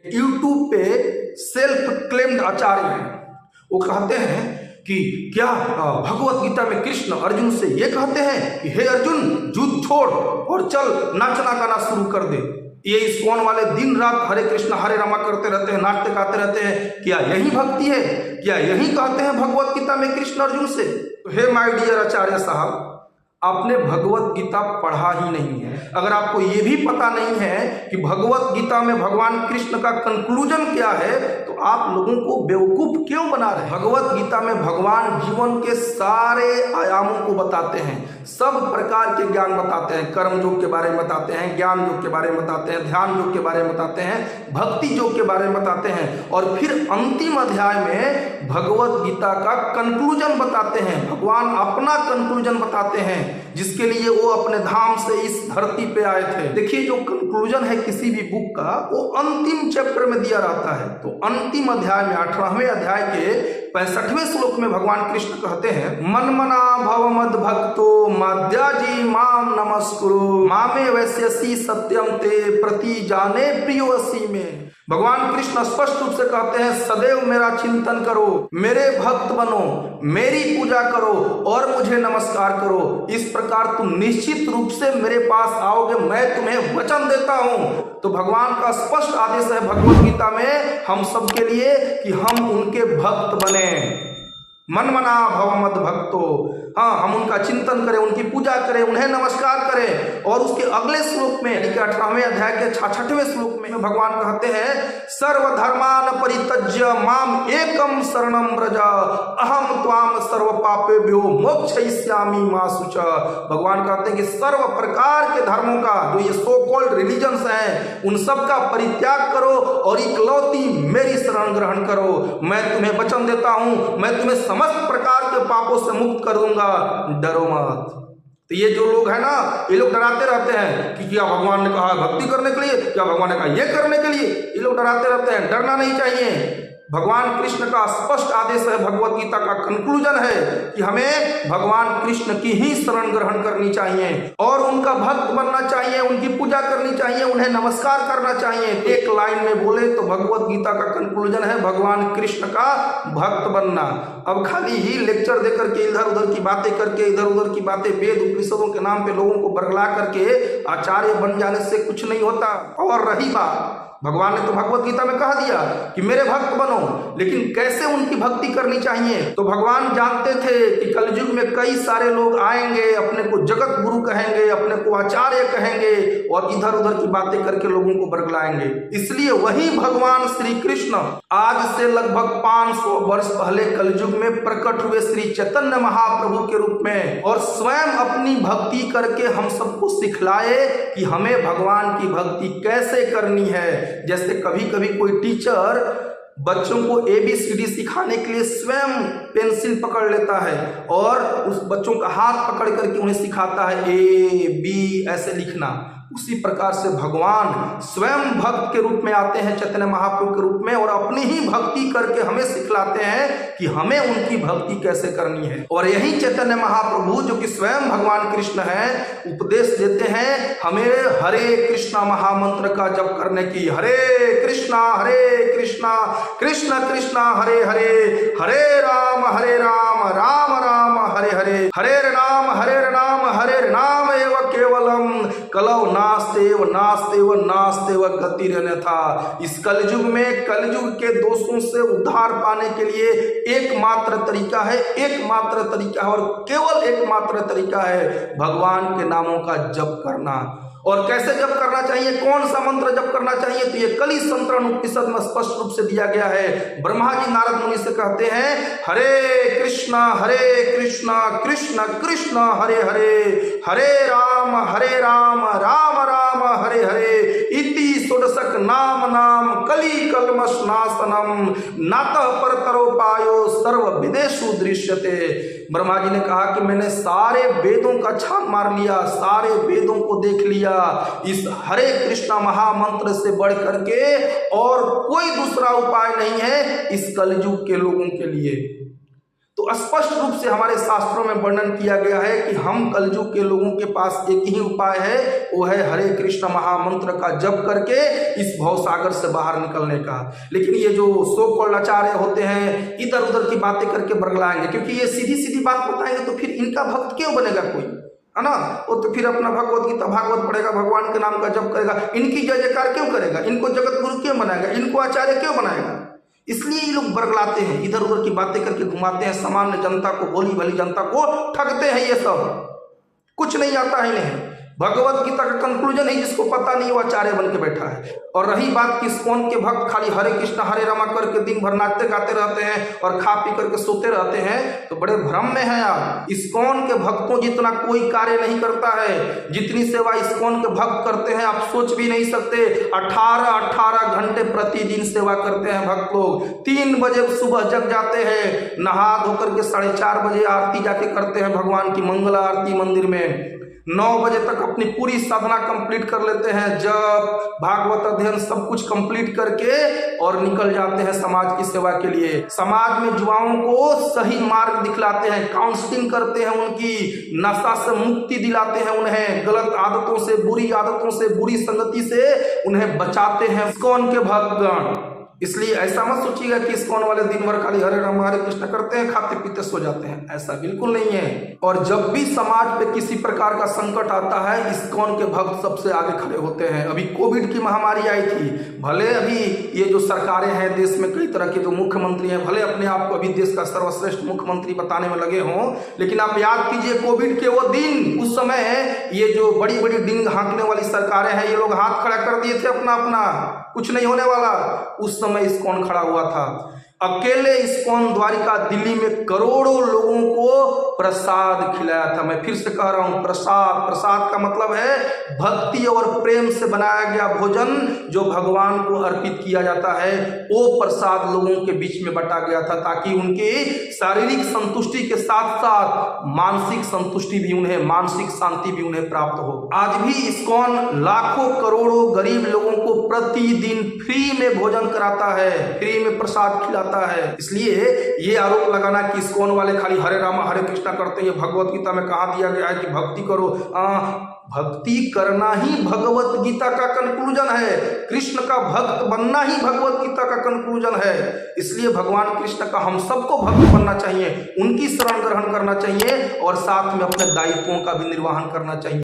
YouTube पे self claimed आचार्य हैं। वो कहते हैं कि क्या भगवत गीता में कृष्ण अर्जुन से ये कहते हैं कि हे अर्जुन, युद्ध छोड़ और चल नाचना गाना शुरू कर दे। ये इस्कॉन वाले दिन रात हरे कृष्ण हरे रामा करते रहते हैं, नाचते गाते रहते हैं। क्या यही भक्ति है? क्या यही कहते हैं भगवत गीता में कृष्ण अर्जुन से? तो हे माय डियर आचार्य साहब, आपने भगवत गीता पढ़ा ही नहीं है। अगर आपको ये भी पता नहीं है कि भगवत गीता में भगवान कृष्ण का कंक्लूजन क्या है, तो आप लोगों को बेवकूफ क्यों बना रहे हैं? भगवत गीता में भगवान जीवन के सारे आयामों को बताते हैं, सब प्रकार के ज्ञान बताते हैं। कर्म योग के बारे में बताते हैं, ज्ञान योग के बारे में बताते हैं, ध्यान योग के बारे में बताते हैं, भक्ति योग के बारे में बताते हैं, और फिर अंतिम अध्याय में भगवत गीता का कंक्लूजन बताते हैं। भगवान अपना कंक्लूजन बताते हैं, जिसके लिए वो अपने धाम से इस धरती पे आए थे। देखिए, जो कंक्लूजन है किसी भी बुक का, वो अंतिम चैप्टर में दिया रहता है। तो अंतिम अध्याय में 18वें अध्याय के 65वें श्लोक में भगवान कृष्ण कहते हैं, मन मना भव मद भक्तो मद्याजी माम नमस्कुरु मामे वैश्यसी सत्यम ते प्रति जाने प्रियोसी में। भगवान कृष्ण स्पष्ट रूप से कहते हैं, सदैव मेरा चिंतन करो, मेरे भक्त बनो, मेरी पूजा करो और मुझे नमस्कार करो। इस प्रकार तुम निश्चित रूप से मेरे पास आओगे, मैं तुम्हें वचन देता हूं। तो भगवान का स्पष्ट आदेश है भगवत गीता में हम सबके लिए कि हम उनके भक्त बने। मन मना भव मद भक्तो, हाँ, हम उनका चिंतन करें, उनकी पूजा करें, उन्हें नमस्कार करें। और उसके अगले श्लोक में 18वें अध्याय के 66वें श्लोक में भगवान कहते हैं, सर्वधर्मान परित्यज्य माम एकम शरणम व्रज अहम त्वाम सर्व पापेभ्यो मोक्षयिष्यामि मा शुच। भगवान कहते हैं कि सर्व प्रकार के धर्मों का, जो ये सो कॉल्ड रिलीजन्स हैं, उन सब का परित्याग करो और इकलौती मेरी शरण ग्रहण करो। मैं तुम्हें वचन देता हूं, मैं तुम्हें समस्त प्रकार के पापों से मुक्त कर दूंगा, डरो मत। तो ये जो लोग हैं ना, ये लोग डराते रहते हैं कि क्या भगवान ने कहा भक्ति करने के लिए, क्या भगवान ने कहा ये करने के लिए। ये लोग डराते रहते हैं, डरना नहीं चाहिए। भगवान कृष्ण का स्पष्ट आदेश है, भगवत गीता का कंक्लूजन है कि हमें भगवान कृष्ण की ही शरण ग्रहण करनी चाहिए और उनका भक्त बनना चाहिए, उनकी पूजा करनी चाहिए, उन्हें नमस्कार करना चाहिए। एक लाइन में बोले तो भगवत गीता का कंक्लूजन है भगवान कृष्ण का भक्त बनना। अब खाली ही लेक्चर देकर के, इधर उधर की बातें करके, इधर उधर की बातें वेद उपनिषदों के नाम पे लोगों को बरगला करके आचार्य बन जाने से कुछ नहीं होता। और रही बात, भगवान ने तो भगवत गीता में कह दिया कि मेरे भक्त बनो, लेकिन कैसे उनकी भक्ति करनी चाहिए? तो भगवान जानते थे कि कलयुग में कई सारे लोग आएंगे, अपने को जगत गुरु कहेंगे, अपने को आचार्य कहेंगे और इधर उधर की बातें करके लोगों को बरगलाएंगे। इसलिए वही भगवान श्री कृष्ण आज से लगभग 500 वर्ष पहले कलयुग में प्रकट हुए श्री चैतन्य महाप्रभु के रूप में, और स्वयं अपनी भक्ति करके हम सबको सिखलाए कि हमें भगवान की भक्ति कैसे करनी है। जैसे कभी कभी कोई टीचर बच्चों को ABCD सिखाने के लिए स्वयं पेंसिल पकड़ लेता है और उस बच्चों का हाथ पकड़ करके उन्हें सिखाता है AB ऐसे लिखना। उसी प्रकार से भगवान स्वयं भक्त के रूप में आते हैं, चैतन्य महाप्रभु के रूप में, और अपनी ही भक्ति करके हमें सिखलाते हैं कि हमें उनकी भक्ति कैसे करनी है। और यही चैतन्य महाप्रभु, जो कि स्वयं भगवान कृष्ण हैं, उपदेश देते हैं हमें हरे कृष्णा महामंत्र का जप करने की। हरे कृष्णा कृष्ण कृष्ण हरे हरे, हरे राम राम राम हरे हरे, हरे राम हरे नाम एव केवलम कलौ नास्तेव नास्तेव नास्तेव गतिरन्यथा। इस कलयुग में, कलयुग के दोषों से उद्धार पाने के लिए एकमात्र तरीका है, एकमात्र तरीका है और केवल एकमात्र तरीका है भगवान के नामों का जप करना। और कैसे जप करना चाहिए, कौन सा मंत्र जप करना चाहिए? तो ये कलि संतरण उपनिषद में स्पष्ट रूप से दिया गया है। ब्रह्मा जी नारद मुनि से कहते हैं, हरे कृष्णा कृष्ण कृष्ण हरे हरे, हरे राम राम राम हरे हरे, इति षोडशक नाम कलि कल्मष नाशनम नातः परतरोपायो सर्व विदेशु दृश्यते। ब्रह्मा जी ने कहा कि मैंने सारे वेदों का छान मार लिया, सारे वेदों को देख लिया, इस हरे कृष्णा महामंत्र से बढ़ करके और कोई दूसरा उपाय नहीं है इस कलयुग के लोगों के लिए। तो स्पष्ट रूप से हमारे शास्त्रों में वर्णन किया गया है कि हम कलयुग के लोगों के पास एक ही उपाय है, वो है हरे कृष्ण महामंत्र का जप करके इस भवसागर से बाहर निकलने का। लेकिन ये जो सो कॉल्ड आचार्य होते हैं इधर उधर की बातें करके बरगलाएंगे, क्योंकि ये सीधी सीधी बात बताएंगे तो फिर इनका भक्त क्यों बनेगा कोई, है ना। वो तो फिर अपना भगवत गीता भागवत पढ़ेगा, भगवान के नाम का जप करेगा, इनकी जय जयकार क्यों करेगा, इनको जगत गुरु क्यों बनाएगा, इनको आचार्य क्यों बनाएगा। इसलिए ये लोग बरगलाते हैं, इधर उधर की बातें करके घुमाते हैं, सामान्य जनता को, भोली भाली जनता को ठगते हैं। ये सब कुछ नहीं आता है इन्हें। भगवत गीता का कंक्लूजन ही जिसको पता नहीं वो आचार्य बन के बैठा है। और रही बात कि इस्कॉन के भक्त खाली हरे कृष्ण हरे रामा करके दिन भर नाचते गाते रहते हैं और खा पी करके सोते रहते हैं, तो बड़े भ्रम में है आप। इस्कॉन के भक्तों जितना कोई कार्य नहीं करता है, जितनी सेवा इस्कॉन के भक्त करते हैं आप सोच भी नहीं सकते। 18 घंटे प्रतिदिन सेवा करते हैं भक्त लोग। 3 बजे सुबह जग जाते हैं, नहा धोकर के 4:30 बजे आरती जाके करते हैं भगवान की मंगल आरती मंदिर में। 9 बजे तक अपनी पूरी साधना कंप्लीट कर लेते हैं, जब भागवत अध्ययन सब कुछ कंप्लीट करके और निकल जाते हैं समाज की सेवा के लिए। समाज में युवाओं को सही मार्ग दिखलाते हैं, काउंसलिंग करते हैं, उनकी नशा से मुक्ति दिलाते हैं, उन्हें गलत आदतों से, बुरी आदतों से, बुरी संगति से उन्हें बचाते हैं इस्कॉन के भक्तगण। इसलिए ऐसा मत सोचिएगा कि इस्कॉन वाले दिन भर खाली हरे राम हरे कृष्ण करते हैं, खाते पीते सो जाते हैं, ऐसा बिल्कुल नहीं है। और जब भी समाज पे किसी प्रकार का संकट आता है, इस्कॉन के भक्त सबसे आगे खड़े होते हैं। अभी कोविड की महामारी आई थी, भले अभी ये जो सरकारें हैं देश में, कई तरह के जो मुख्यमंत्री हैं, भले अपने आप को अभी देश का सर्वश्रेष्ठ मुख्यमंत्री बताने में लगे हों, लेकिन आप याद कीजिए कोविड के वो दिन, उस समय ये जो बड़ी बड़ी डिंग हाँकने वाली सरकारें हैं, ये लोग हाथ खड़ा कर दिए थे अपना अपना, कुछ नहीं होने वाला। उस समय इस्कॉन खड़ा हुआ था। अकेले इस्कॉन द्वारिका दिल्ली में करोड़ों लोगों को प्रसाद खिलाया था। मैं फिर से कह रहा हूं, प्रसाद। प्रसाद का मतलब है भक्ति और प्रेम से बनाया गया भोजन जो भगवान को अर्पित किया जाता है, वो प्रसाद लोगों के बीच में बंटा गया था, ताकि उनकी शारीरिक संतुष्टि के साथ साथ मानसिक संतुष्टि भी उन्हें, मानसिक शांति भी उन्हें प्राप्त हो। आज भी इस्कॉन लाखों करोड़ों गरीब लोगों को प्रतिदिन फ्री में भोजन कराता है, फ्री में प्रसाद खिलाता है। इसलिए ये आरोप लगाना कि इस्कॉन वाले खाली हरे रामा हरे कृष्णा करते हैं, भगवत गीता में कहा दिया गया है कि भक्ति करो। भक्ति करना ही भगवत गीता का कंक्लूजन है, कृष्ण का भक्त बनना ही भगवत गीता का कंक्लूजन है। इसलिए भगवान कृष्ण का हम सबको भक्त बनना चाहिए, उनकी शरण ग्रहण करना चाहिए और साथ में अपने दायित्वों का भी निर्वहन करना चाहिए।